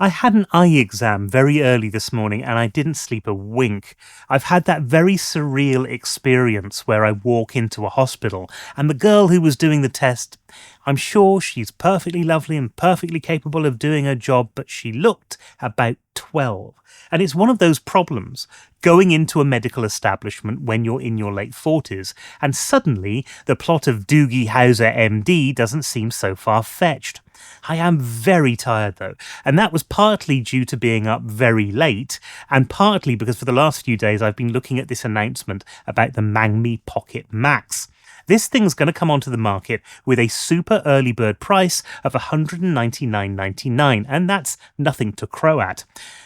I had an eye exam very early this morning and I didn't sleep a wink. I've had that very surreal experience where I walk into a hospital and the girl who was doing the test, I'm sure she's perfectly lovely and perfectly capable of doing her job, but she looked about 12. And it's one of those problems, going into a medical establishment when you're in your late 40s, and suddenly the plot of Doogie Howser MD doesn't seem so far-fetched. I am very tired though, and that was partly due to being up very late, and partly because for the last few days I've been looking at this announcement about the Mangmi Pocket Max. This thing's going to come onto the market with a super early bird price of $199.99, and that's nothing to crow at.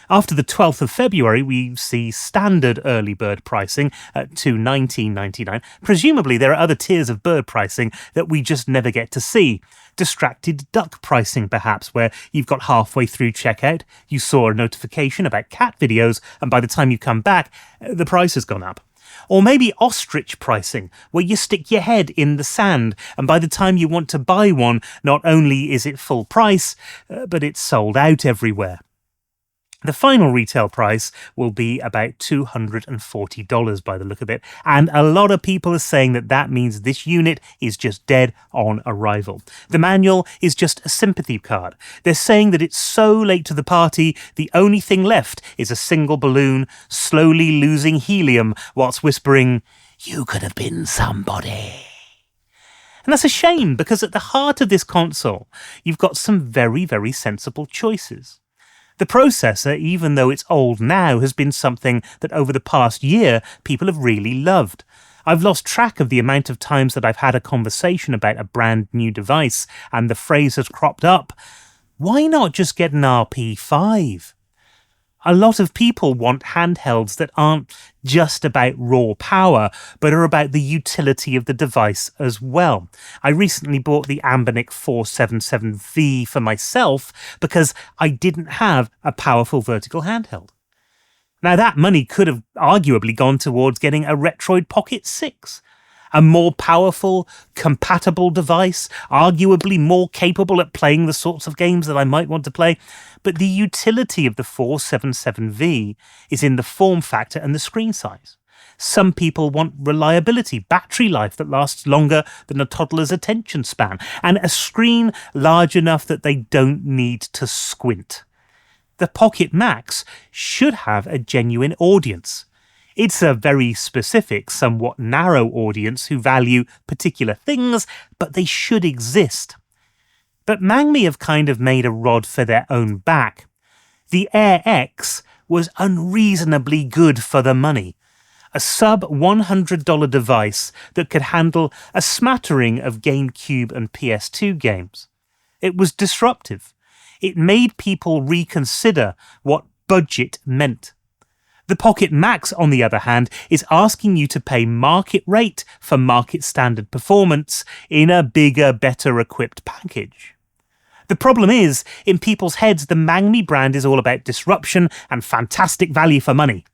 After the 12th of February, we see standard early bird pricing at $219.99. Presumably, there are other tiers of bird pricing that we just never get to see. Distracted duck pricing, perhaps, where you've got halfway through checkout, you saw a notification about cat videos, and by the time you come back, the price has gone up. Or maybe ostrich pricing, where you stick your head in the sand, and by the time you want to buy one, not only is it full price, but it's sold out everywhere. The final retail price will be about $240 by the look of it, and a lot of people are saying that that means this unit is just dead on arrival. The manual is just a sympathy card. They're saying that it's so late to the party, the only thing left is a single balloon slowly losing helium whilst whispering, "You could have been somebody." And that's a shame, because at the heart of this console, you've got some very, very sensible choices. The processor, even though it's old now, has been something that over the past year people have really loved. I've lost track of the amount of times that I've had a conversation about a brand new device and the phrase has cropped up, why not just get an RP5? A lot of people want handhelds that aren't just about raw power, but are about the utility of the device as well. I recently bought the Ambonic 477V for myself because I didn't have a powerful vertical handheld. Now that money could have arguably gone towards getting a Retroid Pocket 6. A more powerful, compatible device, arguably more capable at playing the sorts of games that I might want to play, but the utility of the 477V is in the form factor and the screen size. Some people want reliability, battery life that lasts longer than a toddler's attention span, and a screen large enough that they don't need to squint. The Pocket Max should have a genuine audience. It's a very specific, somewhat narrow audience who value particular things, but they should exist. But Mangmi have kind of made a rod for their own back. The Air X was unreasonably good for the money. A sub-$100 device that could handle a smattering of GameCube and PS2 games. It was disruptive. It made people reconsider what budget meant. The Pocket Max, on the other hand, is asking you to pay market rate for market standard performance in a bigger, better equipped package. The problem is, in people's heads, the Mangmi brand is all about disruption and fantastic value for money.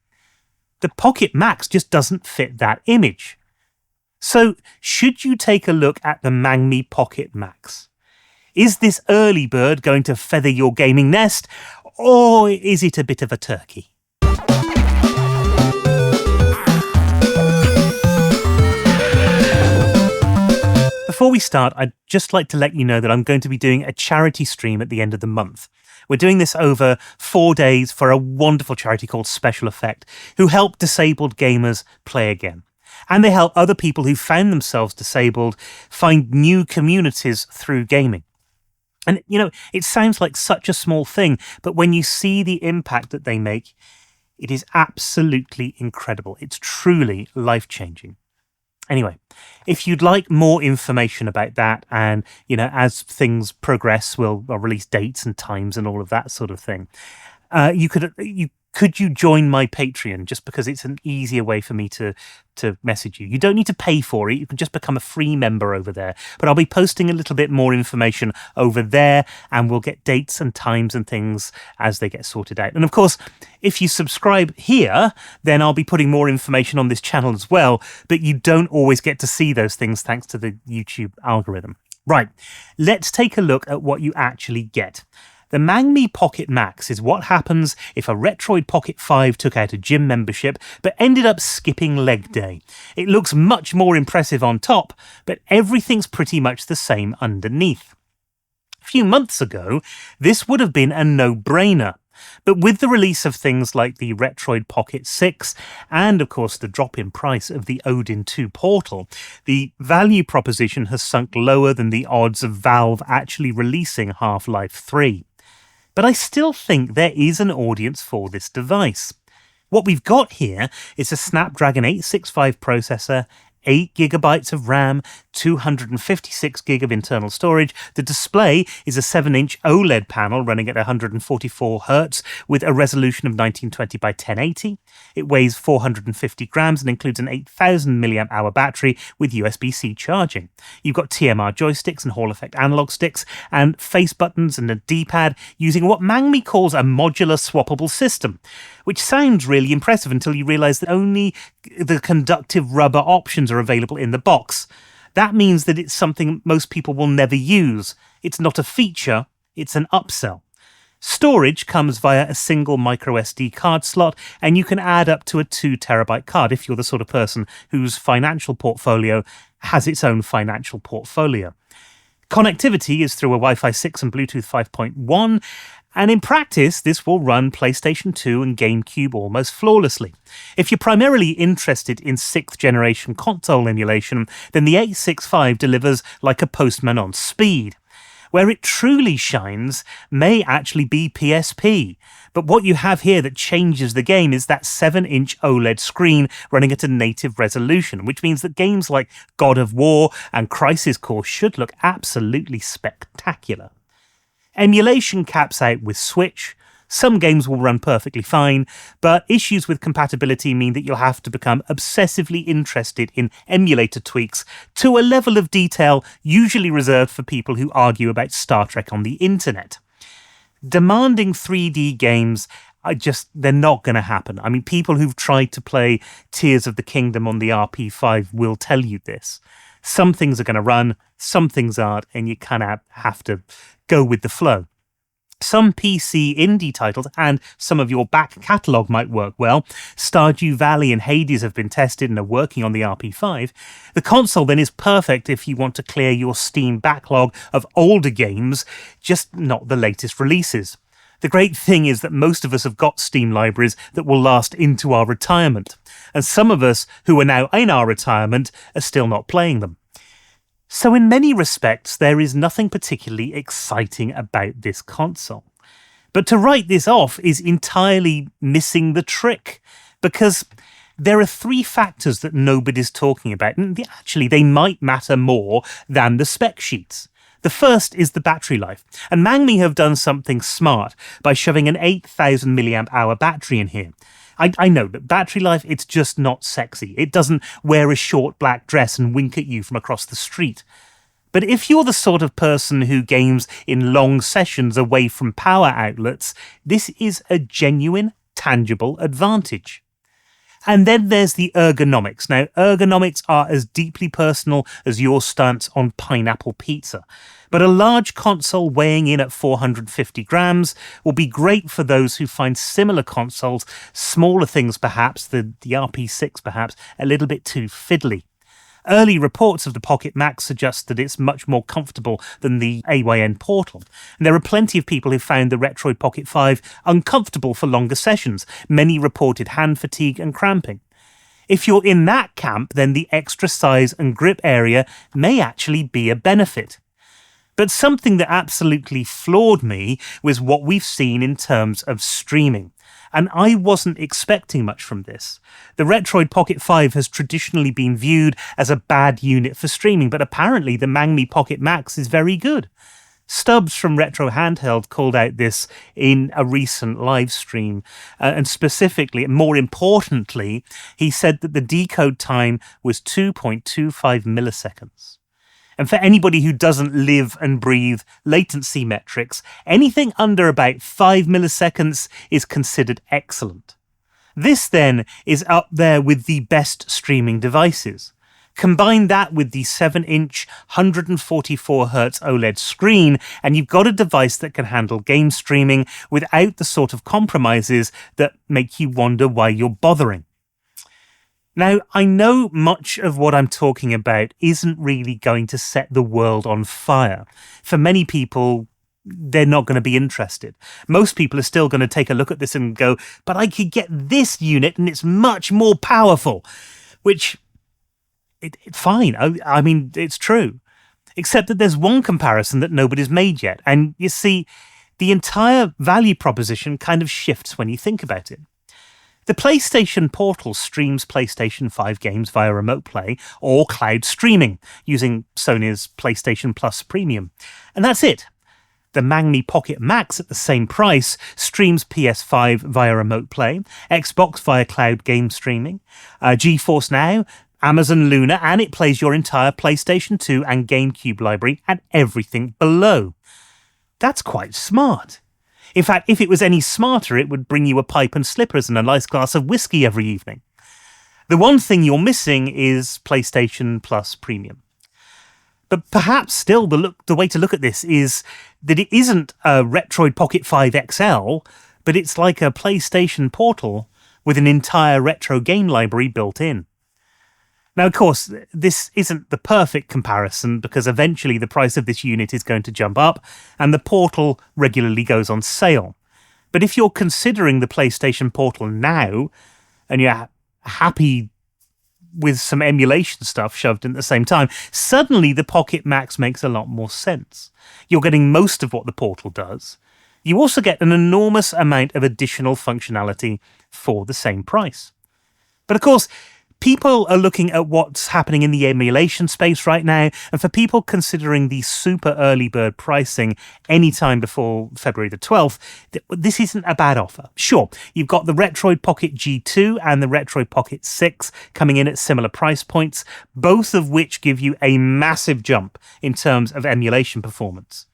The Pocket Max just doesn't fit that image. So, should you take a look at the Mangmi Pocket Max? Is this early bird going to feather your gaming nest, or is it a bit of a turkey? Before we start, I'd just like to let you know that I'm going to be doing a charity stream at the end of the month. We're doing this over 4 days for a wonderful charity called Special Effect, who help disabled gamers play again. And they help other people who found themselves disabled find new communities through gaming. And, you know, it sounds like such a small thing, but when you see the impact that they make, it is absolutely incredible. It's truly life-changing. Anyway, if you'd like more information about that, and, you know, as things progress, we'll release dates and times and all of that sort of thing, could you join my Patreon, just because it's an easier way for me to message you. You don't need to pay for it. You can just become a free member over there. But I'll be posting a little bit more information over there, and we'll get dates and times and things as they get sorted out. And of course, if you subscribe here, then I'll be putting more information on this channel as well, but you don't always get to see those things thanks to the YouTube algorithm. Right, let's take a look at what you actually get. The Mangmi Pocket Max is what happens if a Retroid Pocket 5 took out a gym membership but ended up skipping leg day. It looks much more impressive on top, but everything's pretty much the same underneath. A few months ago, this would have been a no-brainer. But with the release of things like the Retroid Pocket 6 and, of course, the drop in price of the Odin 2 Portal, the value proposition has sunk lower than the odds of Valve actually releasing Half-Life 3. But I still think there is an audience for this device. What we've got here is a Snapdragon 865 processor, 8GB of RAM, 256GB of internal storage. The display is a 7-inch OLED panel running at 144Hz with a resolution of 1920 by 1080. It weighs 450 grams and includes an 8000 mAh battery with USB-C charging. You've got TMR joysticks and Hall effect analog sticks and face buttons and a D-pad using what Mangmi calls a modular swappable system, which sounds really impressive until you realize that only the conductive rubber options are available in the box. That means that it's something most people will never use. It's not a feature, it's an upsell. Storage comes via a single microSD card slot, and you can add up to a 2TB card if you're the sort of person whose financial portfolio has its own financial portfolio. Connectivity is through a Wi-Fi 6 and Bluetooth 5.1, and in practice, this will run PlayStation 2 and GameCube almost flawlessly. If you're primarily interested in 6th generation console emulation, then the 865 delivers like a postman on speed. Where it truly shines may actually be PSP, but what you have here that changes the game is that 7-inch OLED screen running at a native resolution, which means that games like God of War and Crisis Core should look absolutely spectacular. Emulation caps out with Switch. Some games will run perfectly fine, but issues with compatibility mean that you'll have to become obsessively interested in emulator tweaks to a level of detail usually reserved for people who argue about Star Trek on the internet. Demanding 3D games they're not going to happen. I mean, people who've tried to play Tears of the Kingdom on the RP5 will tell you this. Some things are going to run, some things aren't, and you kind of have to go with the flow. Some PC indie titles and some of your back catalogue might work well. Stardew Valley and Hades have been tested and are working on the RP5. The console then is perfect if you want to clear your Steam backlog of older games, just not the latest releases. The great thing is that most of us have got Steam libraries that will last into our retirement, and some of us who are now in our retirement are still not playing them. So in many respects, there is nothing particularly exciting about this console. But to write this off is entirely missing the trick, because there are three factors that nobody's talking about, and actually they might matter more than the spec sheets. The first is the battery life, and Mangmi have done something smart by shoving an 8000 mAh battery in here. I know that battery life, it's just not sexy. It doesn't wear a short black dress and wink at you from across the street. But if you're the sort of person who games in long sessions away from power outlets, this is a genuine, tangible advantage. And then there's the ergonomics. Now, ergonomics are as deeply personal as your stance on pineapple pizza. But a large console weighing in at 450 grams will be great for those who find similar consoles, smaller things perhaps, the RP6 perhaps, a little bit too fiddly. Early reports of the Pocket Max suggest that it's much more comfortable than the AYN Portal. And there are plenty of people who found the Retroid Pocket 5 uncomfortable for longer sessions. Many reported hand fatigue and cramping. If you're in that camp, then the extra size and grip area may actually be a benefit. But something that absolutely floored me was what we've seen in terms of streaming. And I wasn't expecting much from this. The Retroid Pocket 5 has traditionally been viewed as a bad unit for streaming, but apparently the Mangmi Pocket Max is very good. Stubbs from Retro Handheld called out this in a recent live stream, and specifically, more importantly, he said that the decode time was 2.25 milliseconds. And for anybody who doesn't live and breathe latency metrics, anything under about 5 milliseconds is considered excellent. This then is up there with the best streaming devices. Combine that with the 7-inch 144Hz OLED screen, and you've got a device that can handle game streaming without the sort of compromises that make you wonder why you're bothering. Now, I know much of what I'm talking about isn't really going to set the world on fire. For many people, they're not going to be interested. Most people are still going to take a look at this and go, but I could get this unit and it's much more powerful, which... fine. I mean, it's true. Except that there's one comparison that nobody's made yet. And you see, the entire value proposition kind of shifts when you think about it. The PlayStation Portal streams PlayStation 5 games via remote play or cloud streaming using Sony's PlayStation Plus Premium. And that's it. The Mangmi Pocket Max at the same price streams PS5 via remote play, Xbox via cloud game streaming, GeForce Now, Amazon Luna, and it plays your entire PlayStation 2 and GameCube library and everything below. That's quite smart. In fact, if it was any smarter, it would bring you a pipe and slippers and a nice glass of whiskey every evening. The one thing you're missing is PlayStation Plus Premium. But perhaps still the way to look at this is that it isn't a Retroid Pocket 5 XL, but it's like a PlayStation Portal with an entire retro game library built in. Now, of course, this isn't the perfect comparison because eventually the price of this unit is going to jump up and the Portal regularly goes on sale. But if you're considering the PlayStation Portal now and you're happy with some emulation stuff shoved in at the same time, suddenly the Pocket Max makes a lot more sense. You're getting most of what the Portal does. You also get an enormous amount of additional functionality for the same price. But of course, people are looking at what's happening in the emulation space right now, and for people considering the super early bird pricing anytime before February the 12th, this isn't a bad offer. Sure, you've got the Retroid Pocket G2 and the Retroid Pocket 6 coming in at similar price points, both of which give you a massive jump in terms of emulation performance.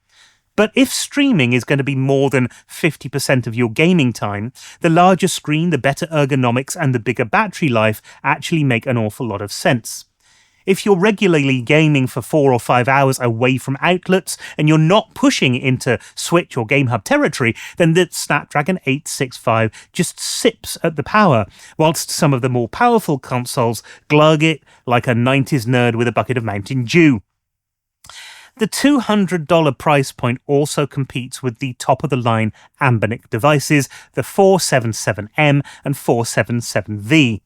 But if streaming is going to be more than 50% of your gaming time, the larger screen, the better ergonomics, and the bigger battery life actually make an awful lot of sense. If you're regularly gaming for 4 or 5 hours away from outlets and you're not pushing into Switch or Game Hub territory, then the Snapdragon 865 just sips at the power, whilst some of the more powerful consoles glug it like a 90s nerd with a bucket of Mountain Dew. The $200 price point also competes with the top-of-the-line Ambonic devices, the 477M and 477V.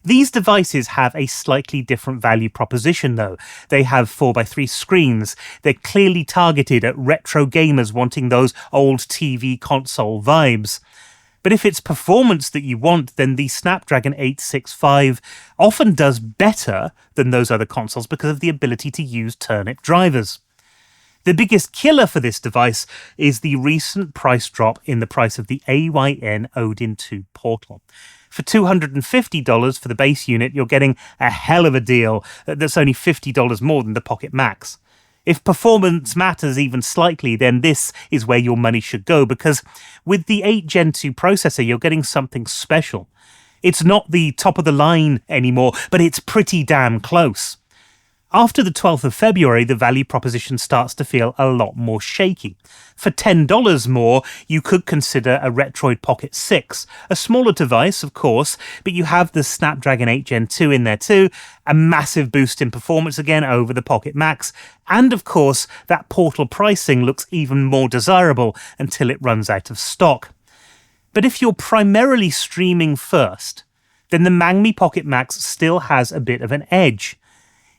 These devices have a slightly different value proposition, though. They have 4x3 screens. They're clearly targeted at retro gamers wanting those old TV console vibes. But if it's performance that you want, then the Snapdragon 865 often does better than those other consoles because of the ability to use turnip drivers. The biggest killer for this device is the recent price drop in the price of the AYN Odin 2 Portal. For $250 for the base unit, you're getting a hell of a deal that's only $50 more than the Pocket Max. If performance matters even slightly, then this is where your money should go, because with the 8 Gen 2 processor, you're getting something special. It's not the top of the line anymore, but it's pretty damn close. After the 12th of February, the value proposition starts to feel a lot more shaky. For $10 more, you could consider a Retroid Pocket 6, a smaller device, of course, but you have the Snapdragon 8 Gen 2 in there too, a massive boost in performance again over the Pocket Max, and of course, that Portal pricing looks even more desirable until it runs out of stock. But if you're primarily streaming first, then the Mangmi Pocket Max still has a bit of an edge.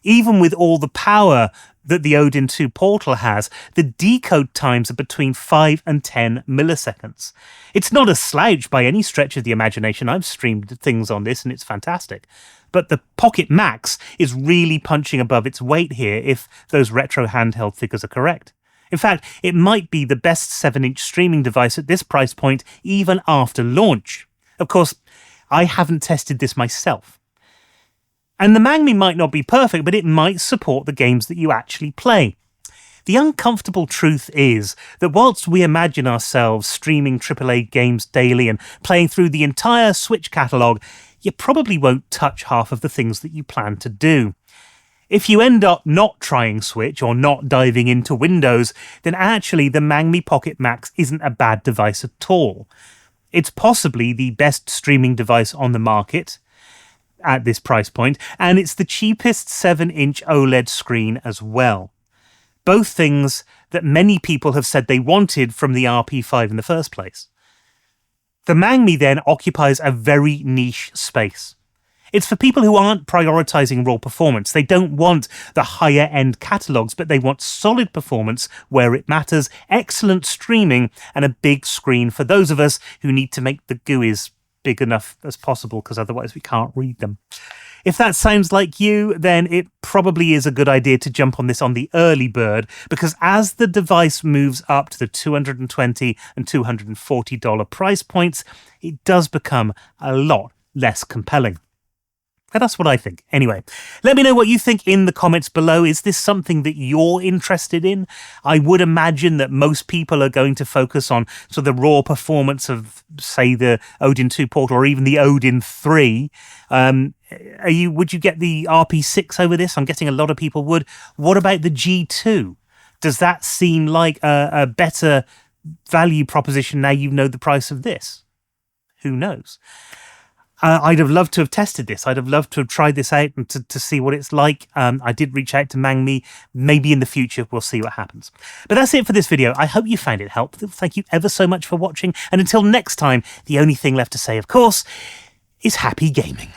Even with all the power that the Odin 2 Portal has, the decode times are between 5 and 10 milliseconds. It's not a slouch by any stretch of the imagination. I've streamed things on this and it's fantastic. But the Pocket Max is really punching above its weight here if those retro handheld figures are correct. In fact, it might be the best 7-inch streaming device at this price point even after launch. Of course, I haven't tested this myself. And the Mangmi might not be perfect, but it might support the games that you actually play. The uncomfortable truth is that whilst we imagine ourselves streaming AAA games daily and playing through the entire Switch catalogue, you probably won't touch half of the things that you plan to do. If you end up not trying Switch or not diving into Windows, then actually the Mangmi Pocket Max isn't a bad device at all. It's possibly the best streaming device on the market at this price point, and it's the cheapest 7-inch OLED screen as well. Both things that many people have said they wanted from the RP5 in the first place. The Mangmi then occupies a very niche space. It's for people who aren't prioritizing raw performance. They don't want the higher end catalogs, but they want solid performance where it matters, excellent streaming, and a big screen for those of us who need to make the GUIs big enough as possible, because otherwise we can't read them. If that sounds like you, then it probably is a good idea to jump on this on the early bird, because as the device moves up to the $220 and $240 price points, it does become a lot less compelling. And that's what I think. Anyway, let me know what you think in the comments below. Is this something that you're interested in? I would imagine that most people are going to focus on sort of the raw performance of, say, the Odin 2 port or even the Odin 3. Would you get the RP6 over this? I'm getting a lot of people would. What about the G2? Does that seem like a better value proposition now you know the price of this? Who knows? I'd have loved to have tested this. I'd have loved to have tried this out and to see what it's like. I did reach out to Mangmi. Maybe in the future, we'll see what happens. But that's it for this video. I hope you found it helpful. Thank you ever so much for watching. And until next time, the only thing left to say, of course, is happy gaming.